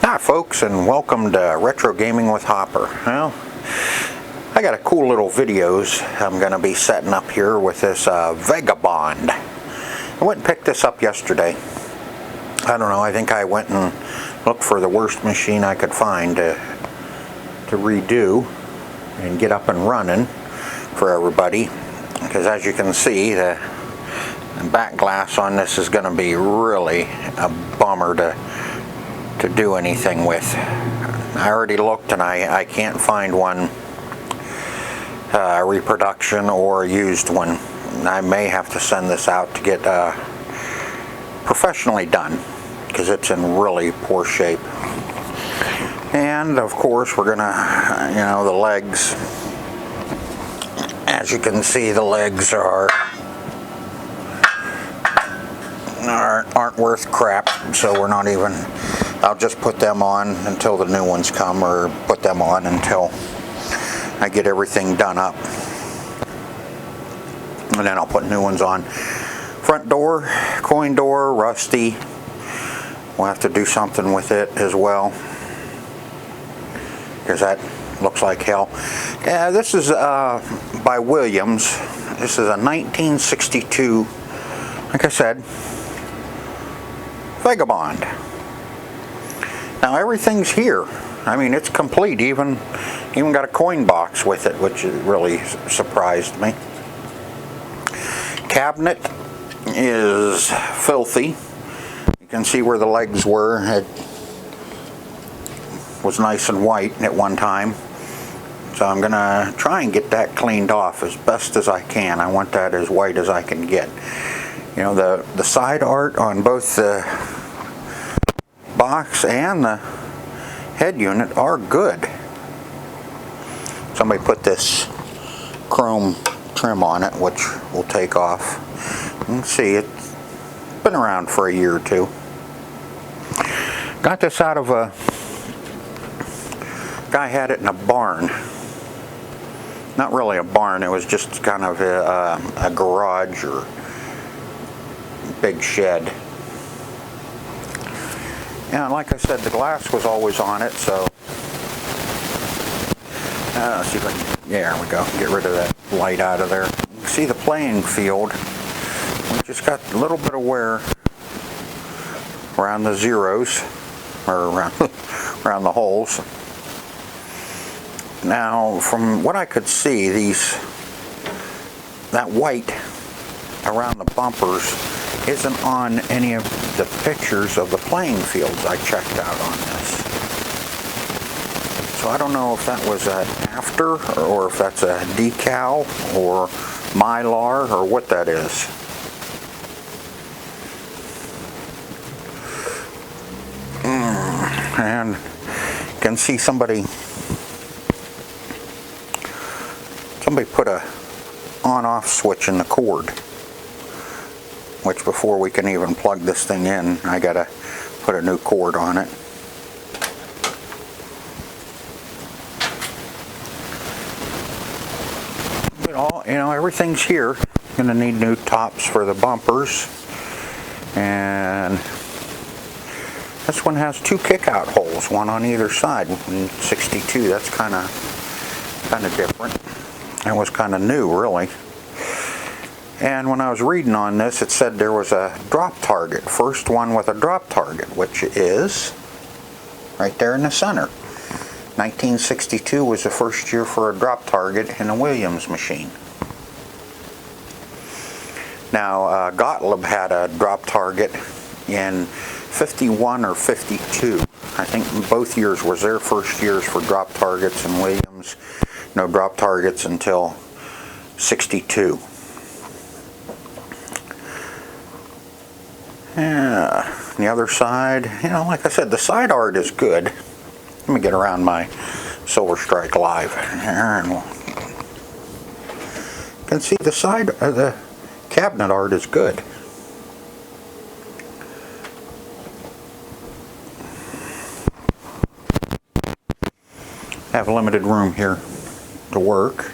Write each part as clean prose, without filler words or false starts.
Hi folks, and welcome to Retro Gaming with Hopper. Well, I got a cool little videos I'm going to be setting up here with this Vagabond. I went and picked this up yesterday. I don't know, I think I went and looked for the worst machine I could find to redo and get up and running for everybody. Because as you can see, the back glass on this is going to be really a bummer to do anything with. I already looked and I can't find one reproduction or used one. I may have to send this out to get professionally done because it's in really poor shape. And of course we're gonna, the legs, as you can see, the legs aren't worth crap, so we're not even, I'll just put them on until the new ones come, or put them on until I get everything done up, and then I'll put new ones on. Front door, coin door, rusty. We'll have to do something with it as well, because that looks like hell. Yeah, this is by Williams. This is a 1962, like I said, Vagabond. Now everything's here. I mean, it's complete. Even got a coin box with it, which really surprised me. Cabinet is filthy. You can see where the legs were. It was nice and white at one time. So I'm gonna try and get that cleaned off as best as I can. I want that as white as I can get. The side art on both the box and the head unit are good. Somebody put this chrome trim on it, which we'll take off. You can see it's been around for a year or two. Got this out of a guy had it in a barn. Not really a barn, it was just kind of a garage or big shed. Yeah, like I said, the glass was always on it, so let's see if I can, yeah, there we go, get rid of that light out of there. You can see the playing field. We just got a little bit of wear around the zeros, or around the holes. Now, from what I could see, that white around the bumpers isn't on any of the pictures of the playing fields I checked out on this. So I don't know if that was an after, or if that's a decal or mylar, or what that is. And you can see somebody put a on-off switch in the cord, which before we can even plug this thing in, I gotta put a new cord on it. But everything's here. Gonna need new tops for the bumpers, and this one has two kick-out holes, one on either side. In 62, that's kind of different. That was kind of new, really. And when I was reading on this, it said there was a drop target. First one with a drop target, which is right there in the center. 1962 was the first year for a drop target in a Williams machine. Now, Gottlieb had a drop target in 51 or 52. I think both years was their first years for drop targets, and Williams, no drop targets until 62. Yeah, the other side, like I said, the side art is good. Let me get around my Silver Strike Live here, and you can see the side, the cabinet art is good. I have limited room here to work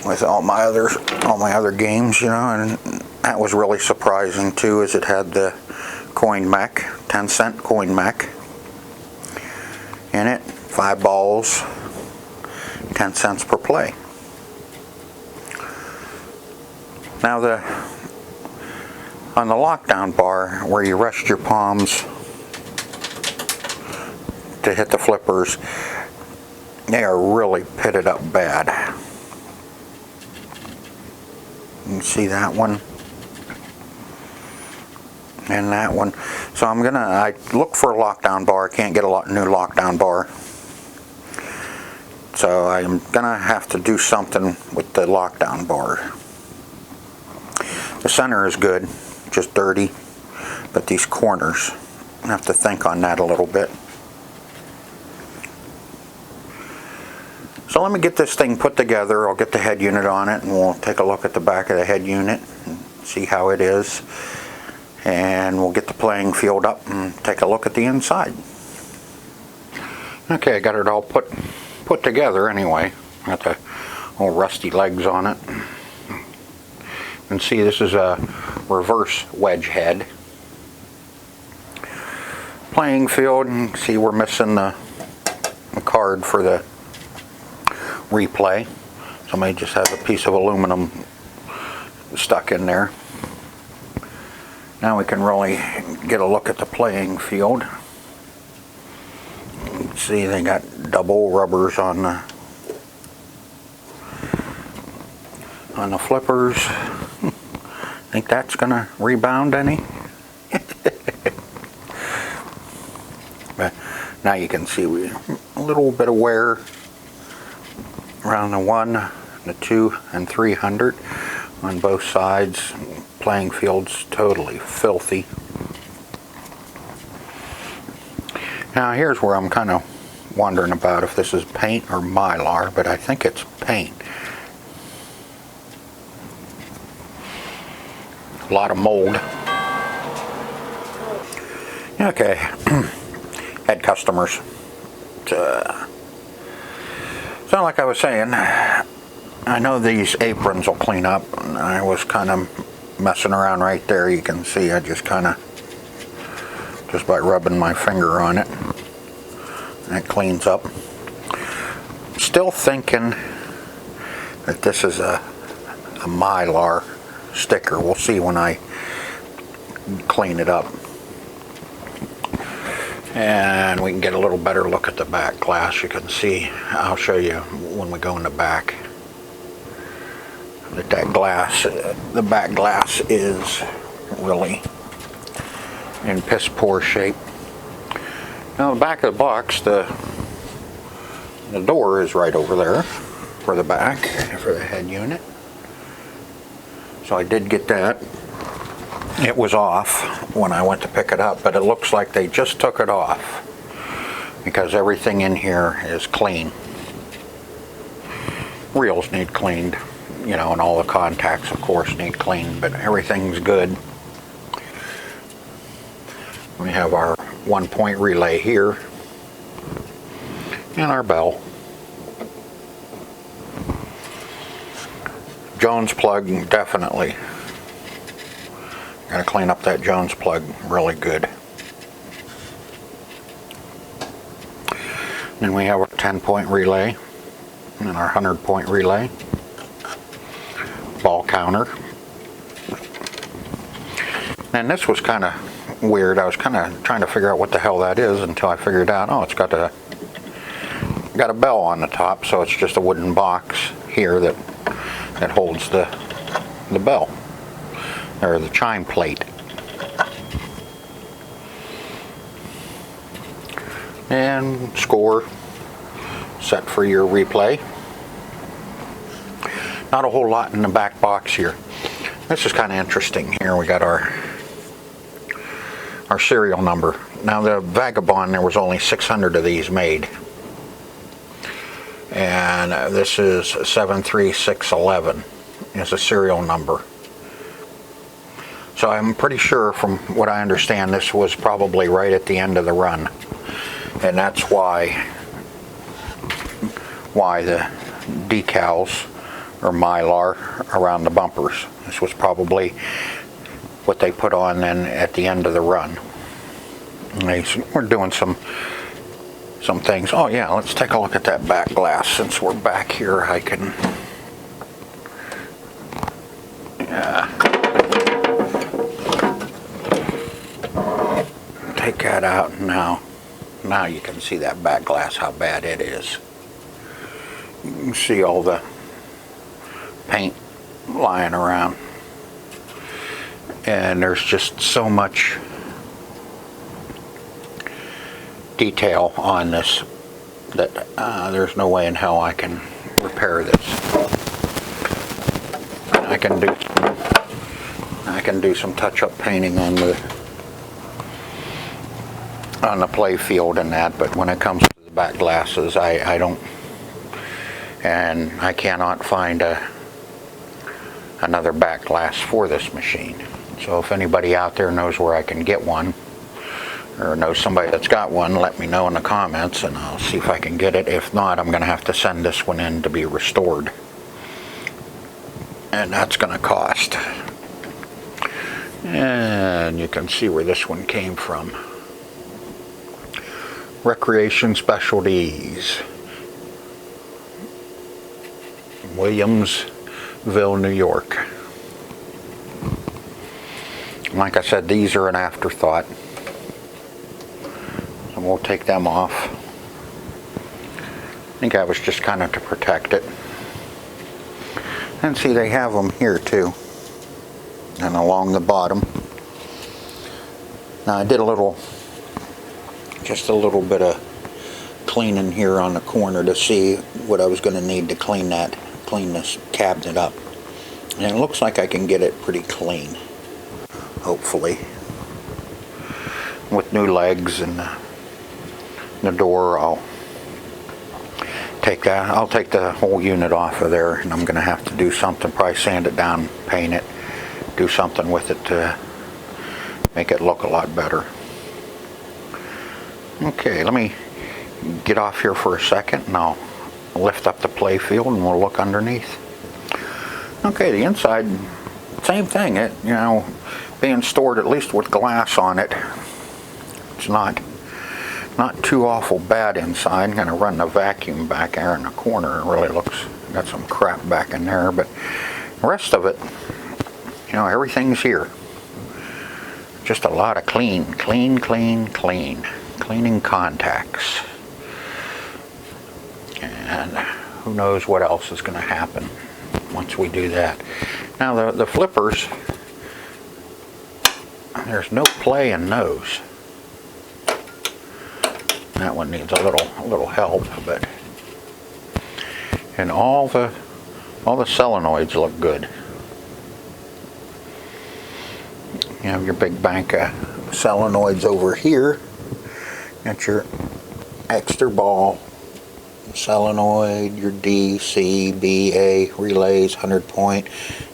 with all my other games, and that was really surprising too, as it had the coin mech, 10-cent coin mech. in it. 5 balls, 10 cents per play. Now on the lockdown bar where you rest your palms to hit the flippers, they are really pitted up bad. You can see that one and that one. So I look for a lockdown bar. I can't get a new lockdown bar. So I'm gonna have to do something with the lockdown bar. The center is good, just dirty, but these corners, I have to think on that a little bit. So let me get this thing put together. I'll get the head unit on it and we'll take a look at the back of the head unit and see how it is. And we'll get the playing field up and take a look at the inside. Okay, I got it all put together anyway. Got the old rusty legs on it. You can see this is a reverse wedge head. Playing field, and see we're missing the card for the replay. Somebody just has a piece of aluminum stuck in there. Now we can really get a look at the playing field. You can see they got double rubbers on the flippers. Think that's gonna rebound any? But now you can see a little bit of wear around the 1, the 2, and 300 on both sides. Playing field's totally filthy. Now here's where I'm kind of wondering about if this is paint or Mylar, but I think it's paint. A lot of mold. Okay, had customers. So like I was saying, I know these aprons will clean up, and I was kind of messing around right there. You can see I just kind of, just by rubbing my finger on it, and it cleans up. Still thinking that this is a Mylar sticker. We'll see when I clean it up. And we can get a little better look at the back glass. You can see, I'll show you when we go in the back, that glass, the back glass is really in piss poor shape. Now the back of the box, the door is right over there for the back, for the head unit. So I did get that. It was off when I went to pick it up, but it looks like they just took it off because everything in here is clean. Reels need cleaned, you know, and all the contacts of course need cleaned, but everything's good. We have our 1-point relay here and our bell. Jones plug, definitely. Gotta clean up that Jones plug really good. Then we have our 10-point relay and our 100-point relay. Ball counter. And this was kind of weird. I was kind of trying to figure out what the hell that is until I figured out, oh, it's got a bell on the top, so it's just a wooden box here that holds the bell, or the chime plate. And score set for your replay. Not a whole lot in the back box here. This is kind of interesting. Here we got our serial number. Now the Vagabond, there was only 600 of these made. And this is 73611 is a serial number. So I'm pretty sure, from what I understand, this was probably right at the end of the run. And that's why the decals or Mylar around the bumpers. This was probably what they put on then at the end of the run. And we're doing some some things. Oh yeah, let's take a look at that back glass. Since we're back here, I can take that out. Now you can see that back glass, how bad it is. You can see all the paint lying around, and there's just so much detail on this that there's no way in hell I can repair this. I can do some touch-up painting on the play field and that, but when it comes to the back glasses, I don't, and I cannot find another back glass for this machine. So if anybody out there knows where I can get one, or knows somebody that's got one, let me know in the comments and I'll see if I can get it. If not, I'm going to have to send this one in to be restored, and that's going to cost. And you can see where this one came from. Recreation Specialties, Williamsville, New York. Like I said, these are an afterthought. So we'll take them off. I think that was just kind of to protect it. And see, they have them here too, and along the bottom. Now I did just a little bit of cleaning here on the corner to see what I was going to need to clean this cabinet up. And it looks like I can get it pretty clean, hopefully. With new legs and the door, I'll take the whole unit off of there, and I'm going to have to do something, probably sand it down, paint it, do something with it to make it look a lot better. Okay, let me get off here for a second and I'll lift up the play field and we'll look underneath. Okay, the inside, same thing. It, you know, being stored at least with glass on it, it's not too awful bad inside. I'm going to run the vacuum back there in the corner. It really looks, got some crap back in there, but the rest of it, you know, everything's here. Just a lot of cleaning contacts. And who knows what else is going to happen once we do that. Now the flippers, there's no play in those. That one needs a little help, but and all the solenoids look good. You have your big bank of solenoids over here. Got your extra ball solenoid, your D, C, B, A relays, 100 point,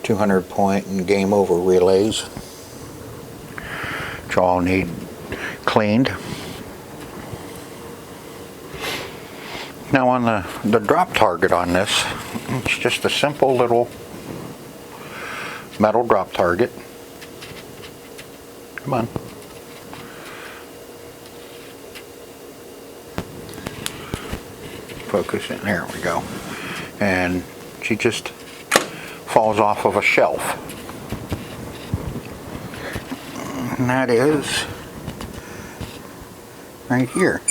200 point, and game over relays, which all need cleaned. Now on the drop target on this, it's just a simple little metal drop target. Come on. Focus in, there we go. And she just falls off of a shelf. And that is right here.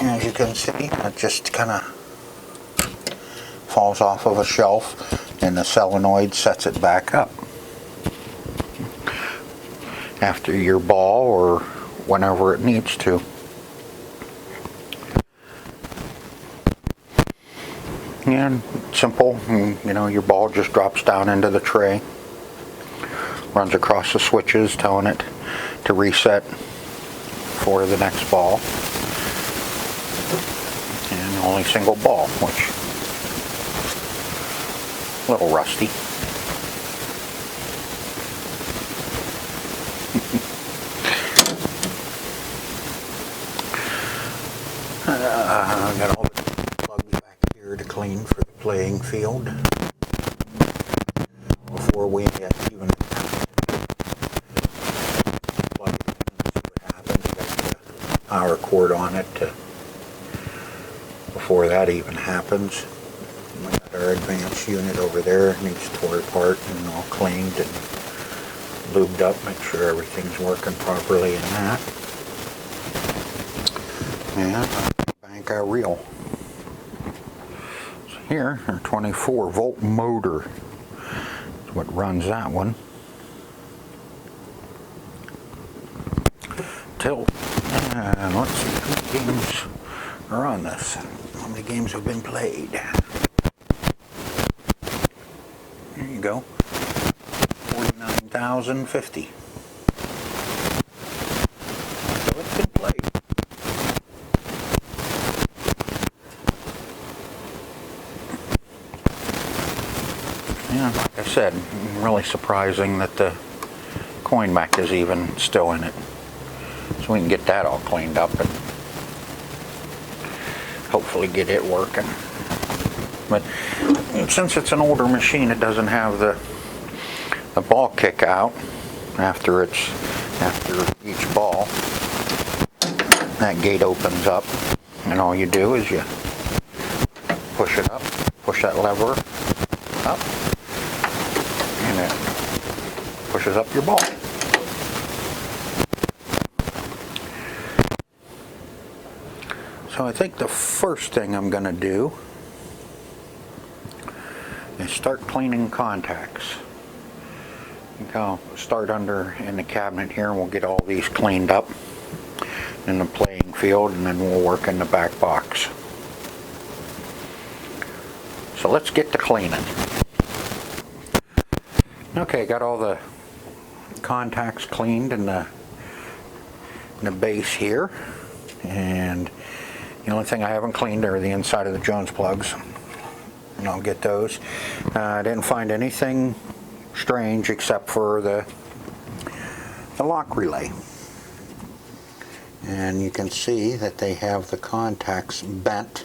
As you can see, it just kind of falls off of a shelf and the solenoid sets it back up. After your ball or whenever it needs to. And simple, and, you know, your ball just drops down into the tray, runs across the switches telling it to reset for the next ball, and only single ball, which a little rusty. I got all the plugs back here to clean for the playing field before we even plug it in and see what happens. I got the power cord on it to before that even happens. We got our advanced unit over there. It needs tore apart and all cleaned and lubed up. Make sure everything's working properly in that. And bank our reel. So here, our 24-volt motor is what runs that one. Tilt. And let's see how many games are on this. How many games have been played? There you go. 49,050. So it's been played. Yeah, like I said, really surprising that the coin mech is even still in it. So we can get that all cleaned up and hopefully get it working. But since it's an older machine, it doesn't have the ball kick out after each ball. That gate opens up, and all you do is you push it up, push that lever up, and it pushes up your ball. So I think the first thing I'm going to do is start cleaning contacts. I think I'll start under in the cabinet here and we'll get all these cleaned up in the playing field, and then we'll work in the back box. So let's get to cleaning. Okay, got all the contacts cleaned in the base here, and the only thing I haven't cleaned are the inside of the Jones plugs, and I'll get those. I didn't find anything strange except for the lock relay. And you can see that they have the contacts bent,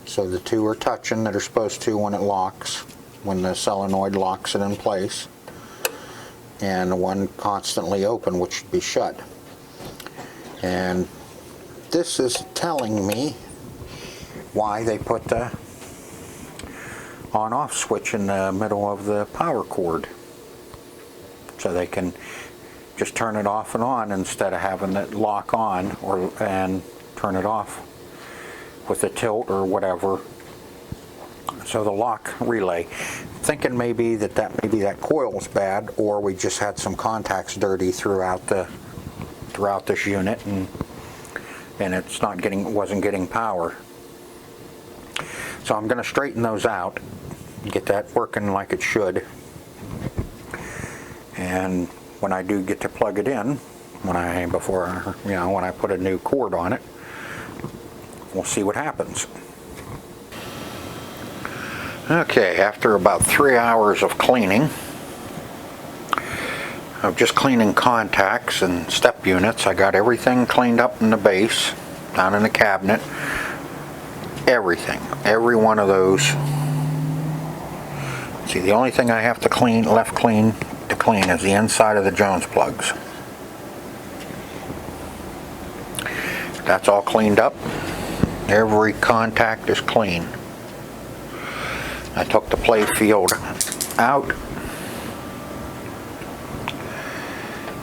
so the two are touching that are supposed to when it locks, when the solenoid locks it in place, and the one constantly open, which should be shut. And this is telling me why they put the on-off switch in the middle of the power cord, so they can just turn it off and on instead of having it lock on and turn it off with a tilt or whatever. So the lock relay, thinking maybe that coil's bad, or we just had some contacts dirty throughout this unit, and it's wasn't getting power. So I'm going to straighten those out, get that working like it should, and when I do get to plug it in, when I put a new cord on it, we'll see what happens. Okay, after about 3 hours of cleaning, of just cleaning contacts and step units, I got everything cleaned up in the base, down in the cabinet. Everything, every one of those. See, the only thing I have to clean is the inside of the Jones plugs. That's all cleaned up. Every contact is clean. I took the play field out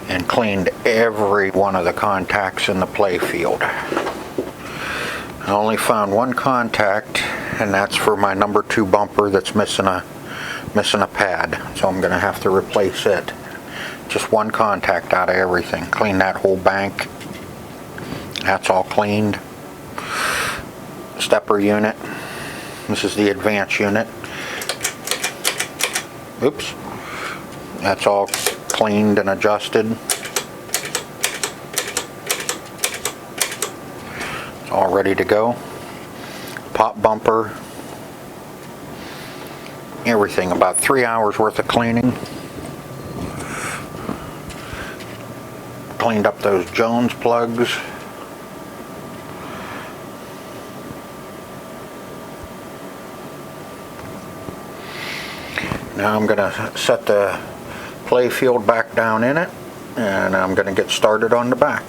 and cleaned every one of the contacts in the play field. I only found one contact, and that's for my number 2 bumper that's missing a pad, so I'm going to have to replace it. Just one contact out of everything. Clean that whole bank. That's all cleaned. Stepper unit. This is the advanced unit. Oops. That's all cleaned and adjusted. It's all ready to go. Pop bumper. Everything. About 3 hours worth of cleaning. Cleaned up those Jones plugs. Now I'm going to set the play field back down in it, and I'm going to get started on the back,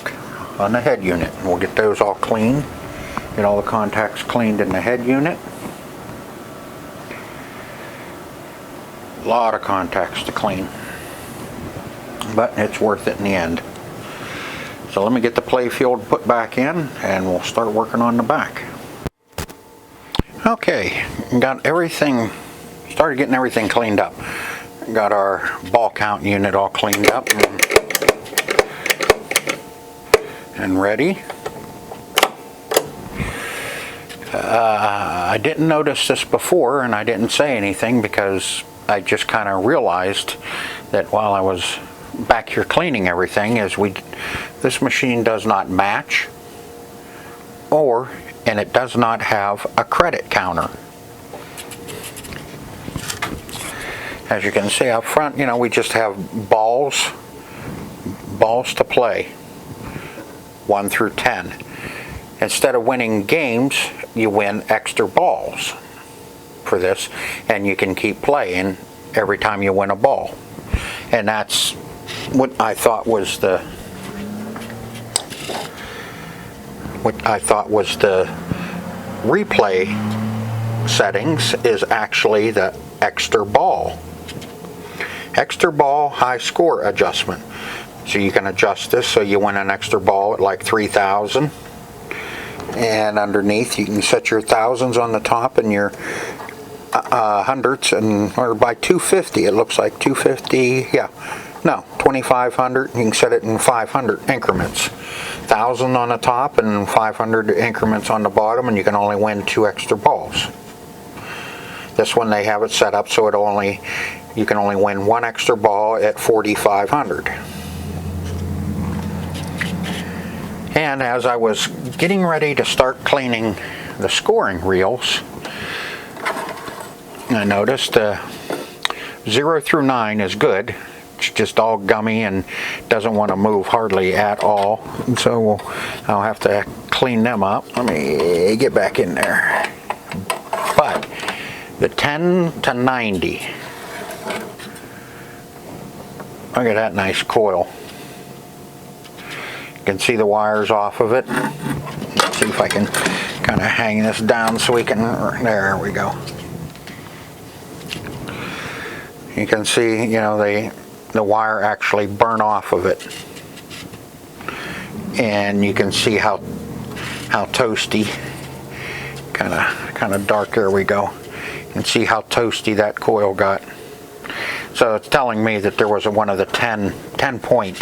on the head unit. We'll get those all clean Get all the contacts cleaned in the head unit. A lot of contacts to clean, but it's worth it in the end. So let me get the play field put back in and we'll start working on the back. Okay, got everything, started getting everything cleaned up. Got our ball count unit all cleaned up and ready. I didn't notice this before and I didn't say anything because I just kind of realized that while I was back here cleaning everything this machine does not match and it does not have a credit counter. As you can see up front, we just have balls to play 1 through 10. Instead of winning games, you win extra balls for this, and you can keep playing every time you win a ball. And that's what I thought was the replay settings is actually the extra ball high score adjustment. So you can adjust this so you win an extra ball at like 3,000, and underneath you can set your thousands on the top and your hundreds, or by 250 it looks like 250, 2,500. You can set it in 500 increments, 1,000 on the top and 500 increments on the bottom, and you can only win 2 extra balls. This one they have it set up so you can only win 1 extra ball at 4,500. And as I was getting ready to start cleaning the scoring reels, I noticed 0 through 9 is good. It's just all gummy and doesn't want to move hardly at all. So I'll have to clean them up. Let me get back in there. But the 10 to 90, look at that nice coil. You can see the wires off of it. Let's see if I can kind of hang this down so we can, there we go. You can see, the wire actually burn off of it. And you can see how toasty, kind of dark, there we go. You can see how toasty that coil got. So it's telling me that there was one of the 10 point.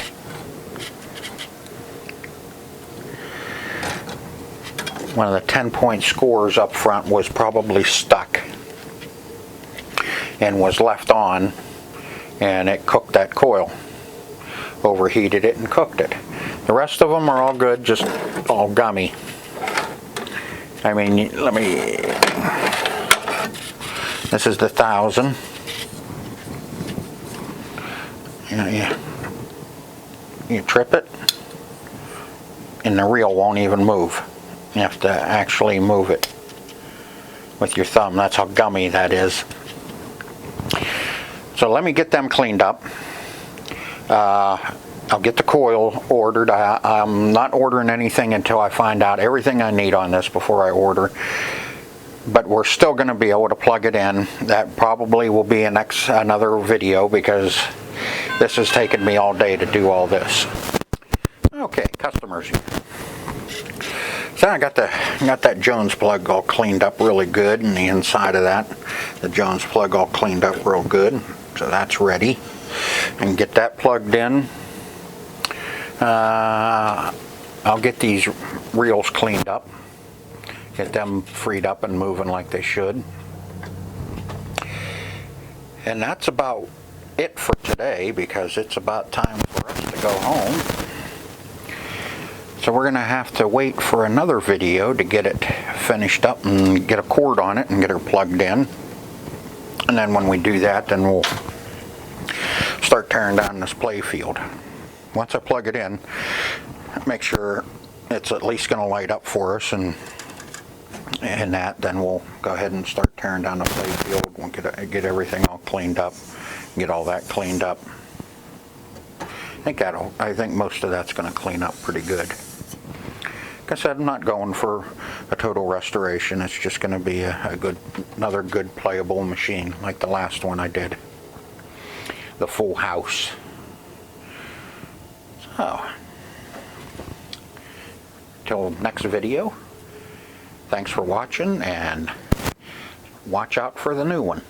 One of the 10-point scores up front was probably stuck and was left on, and it cooked that coil, overheated it and cooked it. The rest of them are all good, just all gummy. I mean, this is the 1,000. You trip it and the reel won't even move. You have to actually move it with your thumb. That's how gummy that is. So let me get them cleaned up. I'll get the coil ordered. I'm not ordering anything until I find out everything I need on this before I order. But we're still going to be able to plug it in. That probably will be another video because this has taken me all day to do all this. Okay, customers. So I got that Jones plug all cleaned up really good, and the inside of that, the Jones plug all cleaned up real good. So that's ready. I can get that plugged in. I'll get these reels cleaned up, get them freed up and moving like they should. And that's about it for today because it's about time for us to go home. So we're going to have to wait for another video to get it finished up and get a cord on it and get her plugged in. And then when we do that, then we'll start tearing down this play field. Once I plug it in, make sure it's at least going to light up for us, and that, then we'll go ahead and start tearing down the play field. We'll get everything all cleaned up, get all that cleaned up. I think most of that's going to clean up pretty good. like I said, I'm not going for a total restoration. It's just going to be another good playable machine like the last one I did, the Full House. So, till next video, thanks for watching, and watch out for the new one.